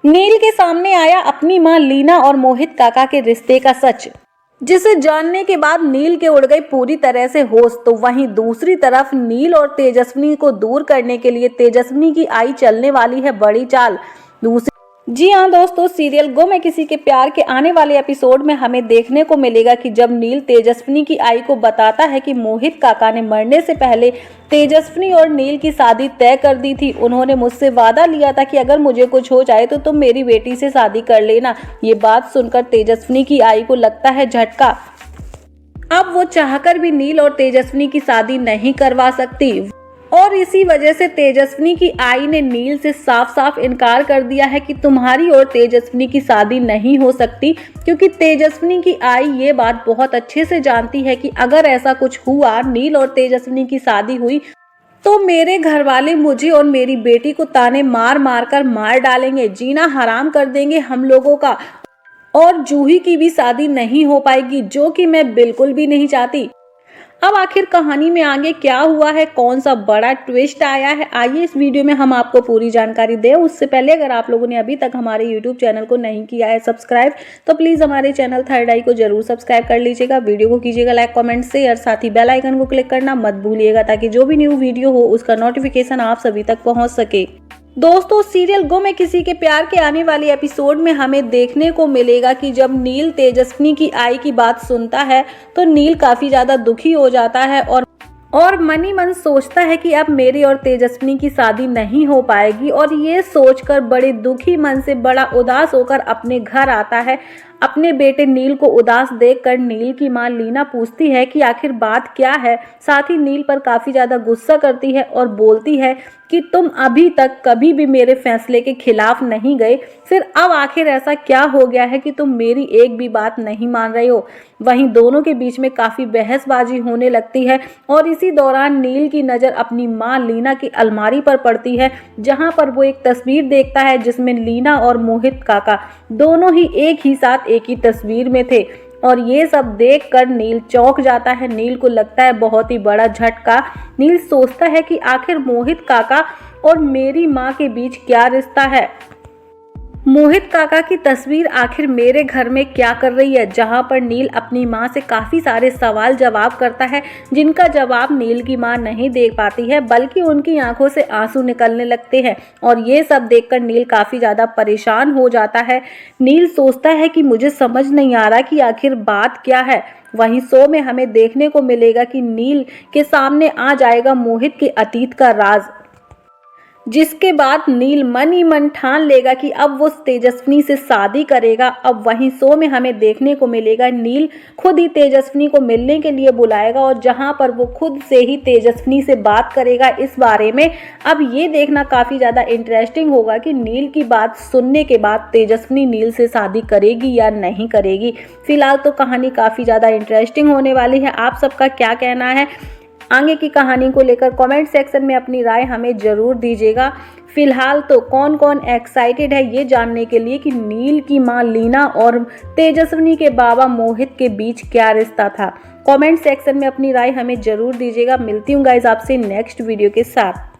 नील के सामने आया अपनी मां लीना और मोहित काका के रिश्ते का सच, जिसे जानने के बाद नील के उड़ गई पूरी तरह से होश। तो वहीं दूसरी तरफ नील और तेजस्विनी को दूर करने के लिए तेजस्विनी की आई चलने वाली है बड़ी चाल। जी हाँ दोस्तों, सीरियल गो में किसी के प्यार के आने वाले एपिसोड में हमें देखने को मिलेगा कि जब नील तेजस्विनी की आई को बताता है कि मोहित काका ने मरने से पहले तेजस्विनी और नील की शादी तय कर दी थी। उन्होंने मुझसे वादा लिया था कि अगर मुझे कुछ हो जाए तो तुम मेरी बेटी से शादी कर लेना। ये बात सुनकर तेजस्विनी की आई को लगता है झटका। अब वो चाहकर भी नील और तेजस्विनी की शादी नहीं करवा सकती और इसी वजह से तेजस्विनी की आई ने नील से साफ साफ इनकार कर दिया है कि तुम्हारी और तेजस्विनी की शादी नहीं हो सकती, क्योंकि तेजस्विनी की आई ये बात बहुत अच्छे से जानती है कि अगर ऐसा कुछ हुआ, नील और तेजस्विनी की शादी हुई, तो मेरे घर वाले मुझे और मेरी बेटी को ताने मार मार कर मार डालेंगे, जीना हराम कर देंगे हम लोगों का, और जूही की भी शादी नहीं हो पाएगी, जो कि मैं बिल्कुल भी नहीं चाहती। अब आखिर कहानी में आगे क्या हुआ है, कौन सा बड़ा ट्विस्ट आया है, आइए इस वीडियो में हम आपको पूरी जानकारी दें। उससे पहले अगर आप लोगों ने अभी तक हमारे YouTube चैनल को नहीं किया है सब्सक्राइब, तो प्लीज़ हमारे चैनल थर्ड आई को जरूर सब्सक्राइब कर लीजिएगा। वीडियो को कीजिएगा लाइक, कमेंट, शेयर, साथ ही बेल आइकन को क्लिक करना मत भूलिएगा, ताकि जो भी न्यू वीडियो हो उसका नोटिफिकेशन आप सभी तक पहुँच सके। दोस्तों, सीरियल गो में किसी के प्यार के आने वाले एपिसोड में हमें देखने को मिलेगा कि जब नील तेजस्विनी की आई की बात सुनता है तो नील काफी ज्यादा दुखी हो जाता है और मन ही मन सोचता है कि अब मेरी और तेजस्विनी की शादी नहीं हो पाएगी, और ये सोचकर बड़े दुखी मन से बड़ा उदास होकर अपने घर आता है। अपने बेटे नील को उदास देखकर नील की मां लीना पूछती है कि आखिर बात क्या है। साथ ही नील पर काफी ज्यादा गुस्सा करती है और बोलती है कि तुम अभी तक कभी भी मेरे फैसले के खिलाफ नहीं गए, फिर अब आखिर ऐसा क्या हो गया है कि तुम मेरी एक भी बात नहीं मान रहे हो। वहीं दोनों के बीच में काफी बहसबाजी होने लगती है और इसी दौरान नील की नजर अपनी मां लीना की अलमारी पर पड़ती है, जहां पर वो एक तस्वीर देखता है जिसमें लीना और मोहित काका दोनों ही एक ही साथ एक ही तस्वीर में थे। और ये सब देखकर नील चौंक जाता है। नील को लगता है बहुत ही बड़ा झटका। नील सोचता है कि आखिर मोहित काका और मेरी मां के बीच क्या रिश्ता है। मोहित काका की तस्वीर आखिर मेरे घर में क्या कर रही है, जहां पर नील अपनी मां से काफी सारे सवाल जवाब करता है, जिनका जवाब नील की मां नहीं दे पाती है, बल्कि उनकी आंखों से आंसू निकलने लगते हैं। और ये सब देखकर नील काफी ज्यादा परेशान हो जाता है। नील सोचता है कि मुझे समझ नहीं आ रहा कि आखिर बात क्या है। वहीं शो में हमें देखने को मिलेगा कि नील के सामने आ जाएगा मोहित के अतीत का राज, जिसके बाद नील मन ही मन ठान लेगा कि अब वो तेजस्विनी से शादी करेगा। अब वहीं शो में हमें देखने को मिलेगा नील खुद ही तेजस्विनी को मिलने के लिए बुलाएगा, और जहां पर वो खुद से ही तेजस्विनी से बात करेगा इस बारे में। अब ये देखना काफ़ी ज़्यादा इंटरेस्टिंग होगा कि नील की बात सुनने के बाद तेजस्विनी नील से शादी करेगी या नहीं करेगी। फिलहाल तो कहानी काफ़ी ज़्यादा इंटरेस्टिंग होने वाली है। आप सबका क्या कहना है आगे की कहानी को लेकर कमेंट सेक्शन में अपनी राय हमें ज़रूर दीजिएगा। फिलहाल तो कौन कौन एक्साइटेड है ये जानने के लिए कि नील की मां लीना और तेजस्विनी के बाबा मोहित के बीच क्या रिश्ता था। कमेंट सेक्शन में अपनी राय हमें ज़रूर दीजिएगा। मिलती हूँ गाइज आपसे नेक्स्ट वीडियो के साथ।